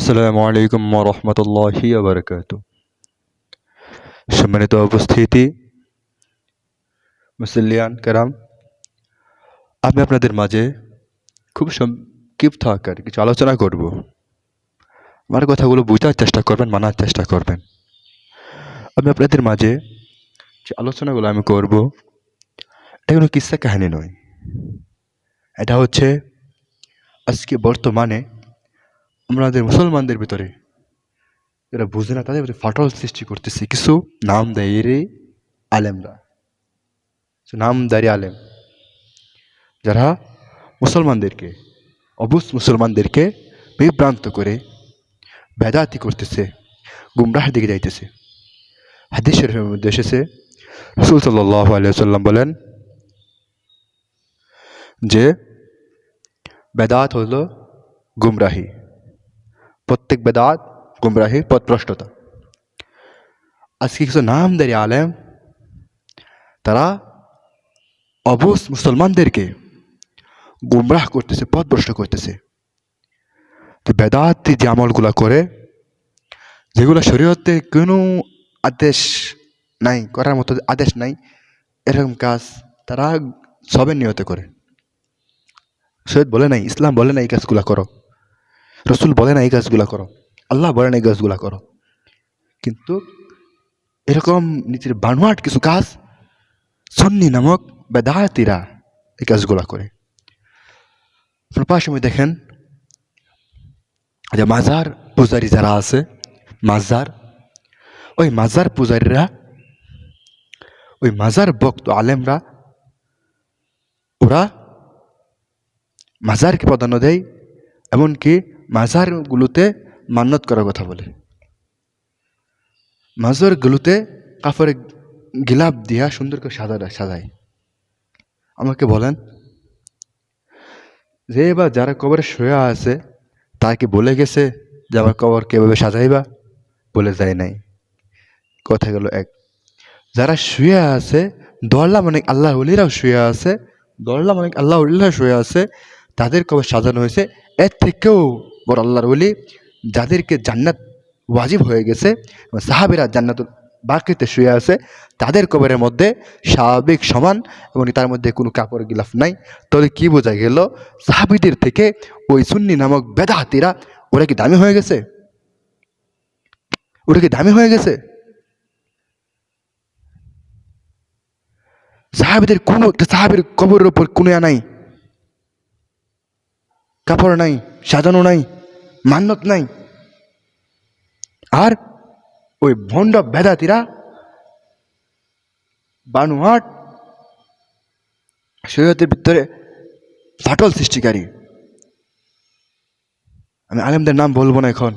আসসালামু আলাইকুম ওয়া রাহমাতুল্লাহি ওয়া বারাকাতুহু। সম্মানিত উপস্থিতি, মুসল্লিয়ান কেরাম, আমি আপনাদের মাঝে খুব সংক্ষিপ্ত আকারে কিছু আলোচনা করব। আমার কথাগুলো বোঝার চেষ্টা করবেন, মানার চেষ্টা করবেন। আমি আপনাদের মাঝে যে আলোচনাগুলো আমি করব, এটা কোনো কিস্সা কাহিনী নয়। এটা হচ্ছে আজকে বর্তমানে আমাদের মুসলমানদের ভিতরে যারা বুঝে না, তাদের ভিতরে ফাটল সৃষ্টি করতেছে কিছু নামদারি আলেমরা, নামদারি আলেম, যারা মুসলমানদেরকে অবুঝ মুসলমানদেরকে বিভ্রান্ত করে বেদাতি করতেছে, গুমরাহ দিকে যাইতেছে। হাদিস শরীফের মধ্যে এসেছে, রাসূল সাল্লাল্লাহু আলাইহি ওয়াসাল্লাম বলেন যে বেদাত হলো গুমরাহি, প্রত্যেক বেদাত গুমরাহি, পথভ্রষ্টতা। আজকে কিছু নামদারি আলেম তারা অবুঝ মুসলমানদেরকে গুমরাহ করতেছে, পথভ্রষ্ট করতেছে। তো বেদাতি যে আমলগুলা করে, যেগুলো শরীয়তে কোনো আদেশ নাই, করার মতো আদেশ নাই, এরকম কাজ তারা সবের নিয়তে করে। শরীয়ত বলে নাই, ইসলাম বলে না এই কাজগুলা করো, রসুল বলে না এই কাজগুলা করো, আল্লাহ বলে না এই কাজগুলা করো, কিন্তু এরকম নিজের বানোয়াট কিছু কাজ সুন্নি নামক বেদাতিরা এই কাজগুলা করে। আপনার পাশে দেখেন যে মাজার পূজারী যারা আছে, ওই মাজার পূজারীরা, ওই মাজার ভক্ত আলেমরা, ওরা মাজারকে প্রাধান্য দেয়, এমনকি মাজারগুলোতে মান্নত করার কথা বলে। মাজারগুলোতে কাপড়ে গিলাপ দিয়া সুন্দর করে সাজায়। আমাকে বলেন, যে বা যারা কবরে শুয়ে আছে তারা কি বলে গেছে যে আমার কবর কিভাবে সাজাইবা? বলে যায় নাই। কথা গেল এক। যারা শুয়ে আছে, ধরলাম অনেক আল্লাহ ওলিরাও শুয়ে আছে, শুয়ে আছে, তাদের কবর সাজানো হয়েছে। এর থেকেও বড় আল্লাহর ওলি, যাদেরকে জান্নাত ওয়াজিব হয়ে গেছে, সাহাবীরা জান্নাতুল বাকিতে শুয়ে আছে, তাদের কবরের মধ্যে স্বাভাবিক সমান, এবং তার মধ্যে কোনো কাপড় গিলাফ নাই। তাহলে কি বোঝা গেল? সাহাবীদের থেকে ওই সুন্নি নামক বেদাতিরা ওরা কি দামি হয়ে গেছে? সাহাবীদের কোনো সাহাবীর কবরের উপর কোনো নাই, কাপড় নাই, সাজানো নাই, মান্যত নাই। আর ওই ভণ্ড বেদাতিরা বানোয়াট শরীয়তের ভিতরে ফাটল সৃষ্টিকারী। আমি আলেমদের নাম বলবো না এখন,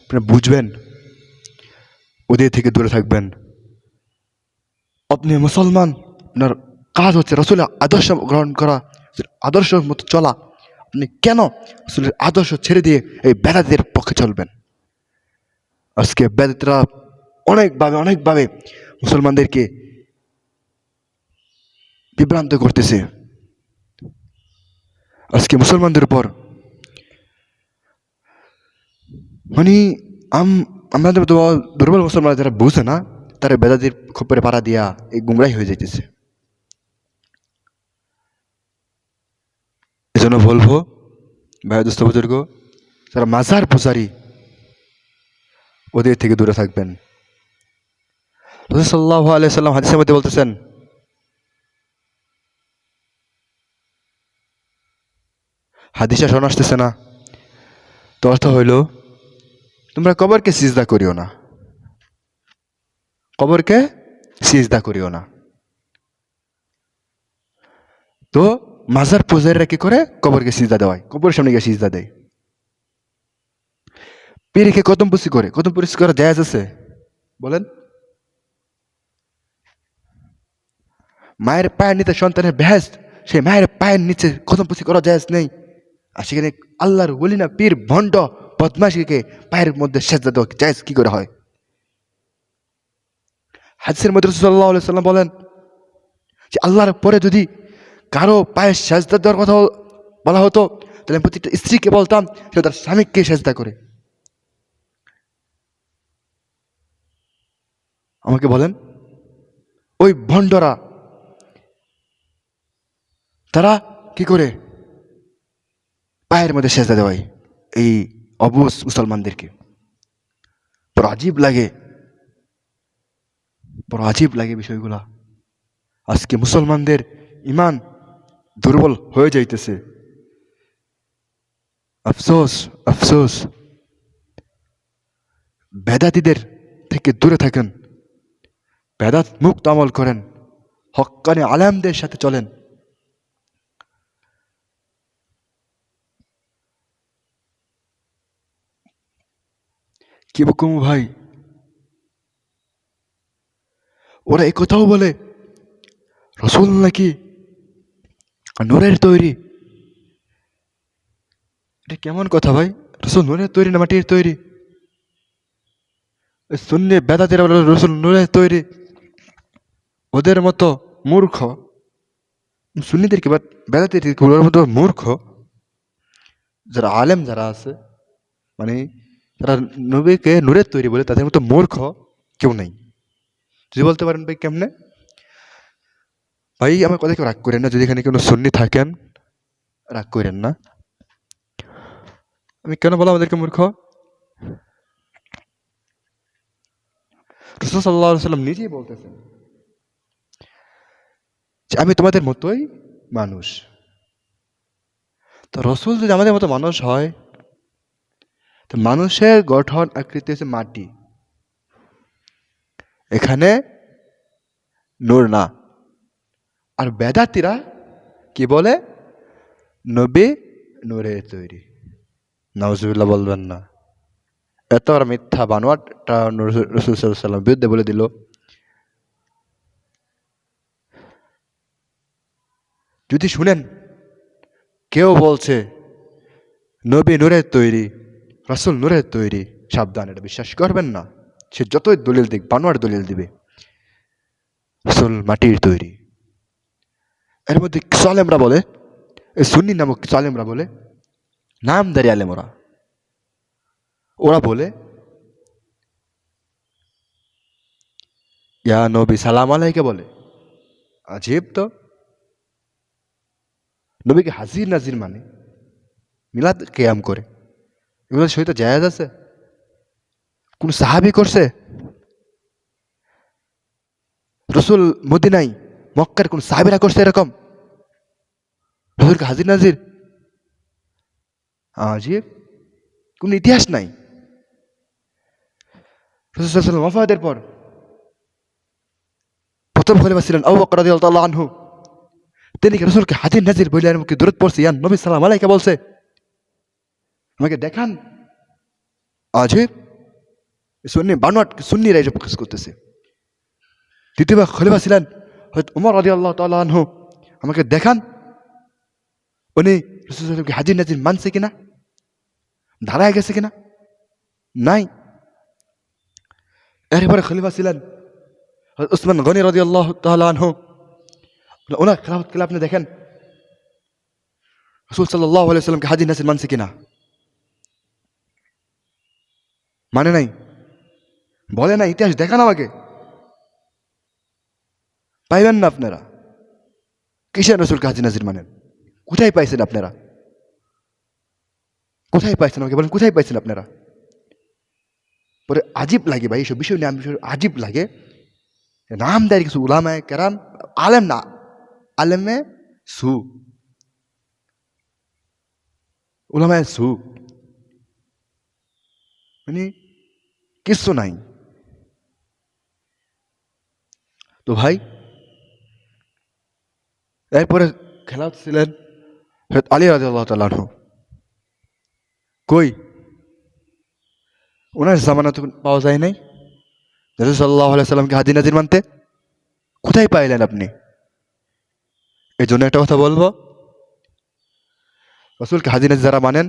আপনারা বুঝবেন, ওদের থেকে দূরে থাকবেন। আপনি মুসলমান, আপনার কাজ হচ্ছে রাসূলের আদর্শ গ্রহণ করা, আদর্শ মতো চলা। আপনি কেন রাসূলের আদর্শ ছেড়ে দিয়ে এই বেদাতের পক্ষে চলবেন? আজকে বেদাতরা অনেকভাবে মুসলমানদেরকে বিভ্রান্ত করতেছে। আজকে মুসলমানদের উপর মানে আমাদের দুর্বল মুসলমান যারা বুঝে না, তারা বেদাতির খপ্পরে পাড়া দিয়া এই গুমরাই হয়ে যাইতেছে। এজন্য বলবো, ভাই দোস্ত বুজুর্গ, যারা মাজার পূজারী, ওদের থেকে দূরে থাকবেন। রাসূল সাল্লাল্লাহু আলাইহি ওয়াসাল্লাম হাদিসের মধ্যে বলতেছেন, হাদিসটা শোনা আসতেছে না তো? অর্থ হইল, তোমরা কবরকে সিজদা করিও না, কবরকে সিজদা করিও না। তো মাজার পূজারীরা কি করে? কবরকে সিজদা দেওয়ায়, কবরের সামনে গিয়ে সিজদা দেয়। পীরকে কদম পুষি করে, কদম পুষি করা জায়েজ আছে? বলেন। মায়ের পায়ের নিচে সন্তানের বেহেশত, সেই মায়ের পায়ের নিচে কদম পুষি করা জায়েজ নেই। আর সেখানে আল্লাহর ওলি না পীর ভণ্ড বদমাশকে পায়ের মধ্যে সেজদা দেওয়া জায়েজ কি করে হয়? হাদিসের মধ্যে রাসূল সাল্লাল্লাহু আলাইহি ওয়াসাল্লাম বলেন যে আল্লাহর পরে যদি কারো পায়ে সেজদা দেওয়ার কথা বলা হতো, তাহলে প্রতিটা স্ত্রীকে বলতাম সে তার স্বামীকে সেজদা করে। আমাকে বলেন, ওই ভণ্ডরা তারা কি করে পায়ের মধ্যে সেজদা দেওয়ায় এই অবুঝ মুসলমানদেরকে? বড় আজীব লাগে বিষয়গুলা। আজকে মুসলমানদের ইমান দুর্বল হয়ে যাইতেছে। আফসোস, আফসোস। বেদাতীদের থেকে দূরে থাকেন, বেদাত মুক্ত আমল করেন, হক্কানি আলেমদের সাথে চলেন। কি বকুম ভাই, ওরা এই কথাও বলে রসুল নাকি নূরের তৈরি। এটা কেমন কথা ভাই? রসুল নূরের তৈরি না মাটির তৈরি? সুন্নি বেদাতিরা বলে রসুল নূরের তৈরি। ওদের মতো মূর্খ সুন্নিদেরকে বা বেদাতিদেরকে ওদের মতো মূর্খ যারা আলেম যারা আছে, মানে যারা নবীকে নূরের তৈরি বলে, তাদের মতো মূর্খ কেউ নেই। যদি বলতে পারেন ভাই কেমনে? ভাই আমার কথা কেউ রাগ করেন না, যদি এখানে কোনো সুন্নি থাকেন রাগ করেন না। আমি কেন বললাম আমাদেরকে মূর্খ? রাসূল সাল্লাল্লাহু আলাইহি ওয়াসাল্লাম নিজেই বলতেছেন যে আমি তোমাদের মতোই মানুষ। তো রসুল যদি আমাদের মতো মানুষ হয়, তো মানুষের গঠন আকৃতি হচ্ছে মাটি, এখানে নূর না। আর বেদাতিরা কি বলে? নবী নূরের তৈরি। নাউজুবিল্লাহ বলবেন না। এত আর মিথ্যা বানোয়াটটা রাসূল সাল্লাল্লাহু আলাইহি ওয়াসাল্লাম বিরুদ্ধে বলে দিল। যদি শুনেন কেউ বলছে নবী নূরের তৈরি, রাসূল নূরের তৈরি, সাবধান, এটা বিশ্বাস করবেন না। সে যতই দলিল দিক, বানোয়ার দলিল দিবে, রাসূল মাটির তৈরি। এর মধ্যে কিছু আলেমরা বলে, এই সুন্নি নামক কিছু আলেমরা বলে, নামধারী আলেম ওরা বলে ইয়া নবী সালাম আলাইকে বলে। আজীব তো। নবীকে হাজির নাজির মানে, মিলাদ কিয়াম করে, এগুলো সহিত জায়েজ আছে? কোন সাহাবী করছে? রসুল মদিনায় মক্কার কোন সাহাবীরা করছে এরকম? রসুলকে হাজির নাজির? আজীব, কোন ইতিহাস নাই। রাসূল সাল্লাল্লাহু আলাইহি ওয়াসাল্লাম ওয়াফাতের পর প্রথম খলিফা ছিলেন আবু বকর রাদিয়াল্লাহু আনহু। তিনি কি রসুলকে হাজির নাজির বলে আর মুখে দূরত পড়ছে, ইয়া নবী সালাম আলাইকে বলছে? আমাকে দেখান। আজীব, সুন্নি বানোয়াট সুন্নিরা এসব কাজ করতেছে। দ্বিতীয়বার খলিফা ছিলেন হযরত ওমর রাদিয়াল্লাহু তাআলা আনহু। আমাকে দেখান উনি রাসূল সাল্লাল্লাহু আলাইহি ওয়াসাল্লামকে হাজির নাজির মানছে কিনা, দাঁড়ায় গেছে কিনা? নাই। এরপরে খলিফা ছিলেন হযরত উসমান গনি রাদিয়াল্লাহু তাআলা আনহু। ওনার খেলাফত কালে আপনি দেখেন রাসূল সাল্লাল্লাহু আলাইহি ওয়াসাল্লামকে হাজির নাজির মানছে কিনা? মানে নাই, বলে না, ইতিহাস দেখান আমাকে। পাইবেন না আপনারা। কিসের রসুলকে হাজির নাজির মানেন? কোথায় পাইছেন আপনারা? কোথায় পাইছেন আমাকে বলেন, কোথায় পাইছেন আপনারা? পরে আজীব লাগে ভাই, এইসব বিষয় নিয়ে আমি আজীব লাগে। নামদারি কিছু উলামায়ে কেরাম, আলেম না, আলেমে সু, উলামায়ে সু, মানে কিচ্ছু নাই। তো ভাই এরপরে খেলাফত ছিলেন হযরত আলী রাদিয়াল্লাহু তাআলা আনহু। কই? ওনার জামানা তো পাওয়া যায় নাই রাসূল সাল্লাল্লাহু আলাইহি ওয়াসাল্লামকে হাজির নাজির মানতে। কোথায় পাইলেন আপনি? এই জন্য একটা কথা বলবো, রসুলকে হাজির নাজির যারা মানেন,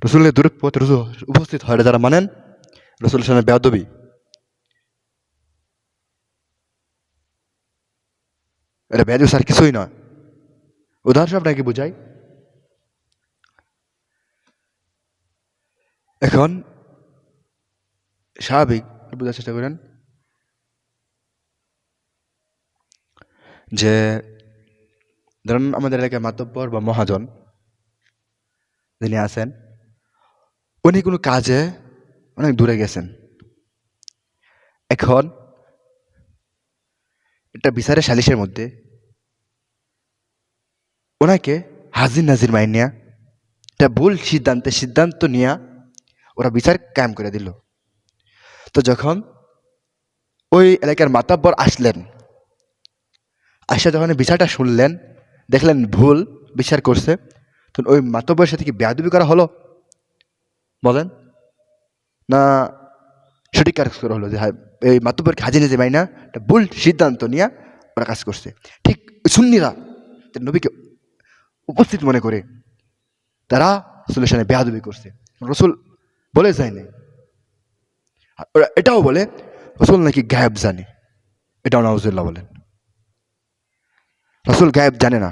রসুলের দূরত পথ রসুল উপস্থিত হয় যারা মানেন, রসুলের সামনে বেয়াদবি। এটা বেয়াদবি স্যার কিছুই নয়। উদাহরণ আপনাকে বুঝাই। এখন স্বাভাবিক বোঝার চেষ্টা করেন যে ধরুন আমাদের এলাকায় মাতব্বর বা মহাজন যিনি আছেন, উনি কোনো কাজে অনেক দূরে গেছেন। এখন একটা বিচারের সালিশের মধ্যে ওনাকে হাজির নাজির মাইন নিয়া একটা ভুল সিদ্ধান্ত নিয়ে ওরা বিচার কায়েম করে দিল। তো যখন ওই এলাকার মাতব্বর আসলেন, আসা যখন বিচারটা শুনলেন, দেখলেন ভুল বিচার করছে, তখন ওই মাতব্বরের সাথে কি বেয়াদবি করা হলো বলেন, না সঠিক কাজ করা হলো? যে এই মাতব্বরকে হাজির নাজির মাইনা একটা ভুল সিদ্ধান্ত নিয়ে ওরা কাজ করছে। ঠিক সুন্নিরা নবীকে উপস্থিত মনে করে তারা রসুলের সামনে বেয়াদবি করছে। রসুল বলে যায়নি, ওরা এটাও বলে রসুল নাকি গায়েব জানে, এটাও নাউজুবিল্লাহ বলেন। রসুল গায়েব জানে না।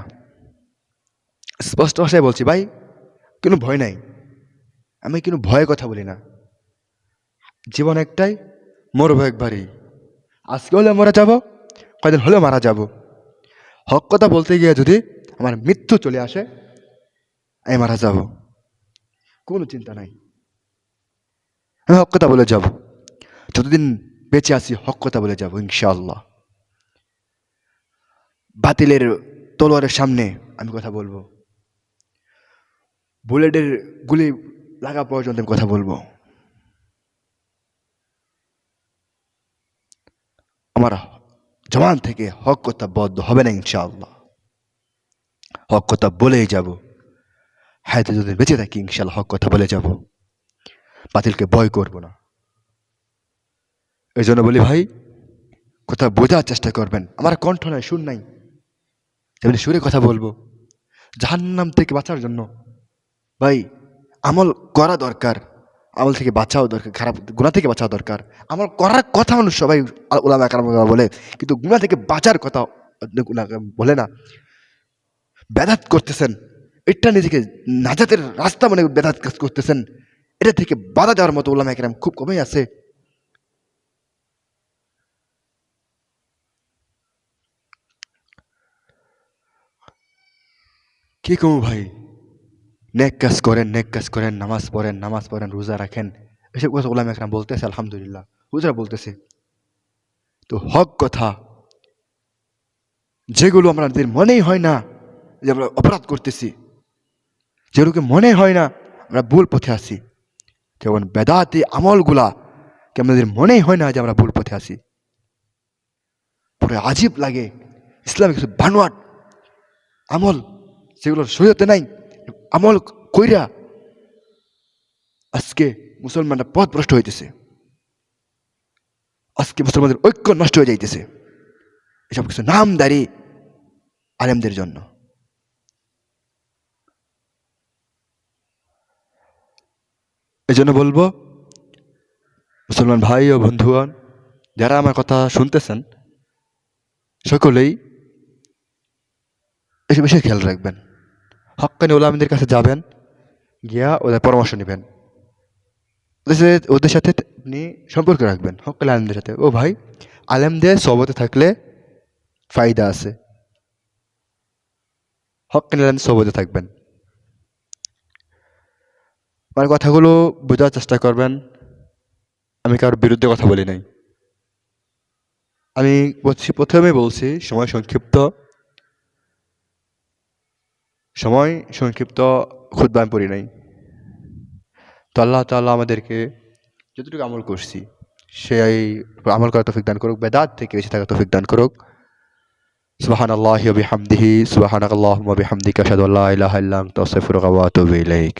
স্পষ্ট ভাষায় বলছি ভাই, কোনো ভয় নাই, আমি কোনো ভয়ে কথা বলি না। জীবন একটাই, মরবো একবারই। আজকে হলে মরা যাব, কয়দিন হলে মারা যাব। হক কথা বলতে গিয়ে যদি আমার মৃত্যু চলে আসে, আমি মারা যাব, কোনো চিন্তা নাই। আমি হক কথা বলে যাব, যতদিন বেঁচে আছি হক কথা বলে যাব ইনশাআল্লাহ। বাতিলের তলোয়ারের সামনে আমি কথা বলবো, বুলেটের গুলি লাগা পর্যন্ত আমি কথা বলবো। আমার জবান থেকে হক কথা বদ্ধ হবে না ইনশাআল্লাহ। হক কথা বলেই যাব, হায়াতে যদি বেঁচে থাকি ইনশাআল্লাহ হক কথা বলে যাব, বাতিলকে ভয় করব না। এই জন্য বলি ভাই, কথা বোঝার চেষ্টা করবেন। আমার কণ্ঠ নাই, সুর নাই, তেমনি সুরে কথা বলবো। জাহান্নাম থেকে বাঁচার জন্য ভাই আমল করা দরকার, আমল থেকে বাঁচাও দরকার, খারাপ গুনাহ থেকে বাঁচাও দরকার। আমল করার কথা মানুষ সবাই উলামা কেরাম বলে, কিন্তু গুনাহ থেকে বাঁচার কথা বলে না। বেদাত করতেছেন, এটা নিজেকে নাজাতের রাস্তা মনে বেদাত কাজ করতেছেন, এটা থেকে বাধা দেওয়ার মতো উলামা কেরাম খুব কমই আছে। কি কমু ভাই, নেক কাজ করেন, নামাজ পড়েন, রোজা রাখেন, এসব কথা উলামা কেরাম বলতেছে, আলহামদুলিল্লাহ হুজুরা বলতেছে। তো হক কথা যেগুলো আমাদের মনেই হয় না যে আমরা অপরাধ করতেছি, যেগুলোকে মনে হয় না আমরা ভুল পথে আছি, যেমন বেদাতি আমলগুলা কে আমাদের মনেই হয় না যে আমরা ভুল পথে আছি। পুরো আজীব লাগে ইসলামে কিছু বানোয়াট আমল যেগুলো শরীয়তে নাই, আমল কইরা আজকে মুসলমানরা পথভ্রষ্ট হইতেছে, আজকে মুসলমানদের ঐক্য নষ্ট হয়ে যাইতেছে এসব কিছু নামদারি আলেমদের জন্য। এই জন্য বলবো মুসলমান ভাই ও বন্ধুগণ, যারা আমার কথা শুনতেছেন সকলেই এসব বিষয়ে খেয়াল রাখবেন। হক্কানি ওলামাদের কাছে যাবেন, গিয়া ওদের পরামর্শ নেবেন, ওদের সাথে আপনি সম্পর্ক রাখবেন হক্কানি আলেমদের সাথে। ও ভাই, আলেমদের সহবতে থাকলে ফায়দা আছে, হক্কানি আলেমদের সহবতে থাকবেন। আমার কথাগুলো বোঝার চেষ্টা করবেন, আমি কারোর বিরুদ্ধে কথা বলি নাই। আমি প্রথমে বলছি সময় সংক্ষিপ্ত খুতবা আমি পড়ি নাই। তো আল্লাহ তাআলা আমাদেরকে যতটুকু আমল করছি সেই আমল করার তৌফিক দান করুক, বেদাত থেকে বেঁচে থাকার তৌফিক দান করুক। সুবহানাল্লাহি ওয়া বিহামদিহি, সুবহানাকাল্লাহুম্মা ওয়া বিহামদিকা, আশহাদু আল্লা ইলাহা ইল্লা আনতা, আস্তাগফিরুকা ওয়া আতুবু ইলাইক।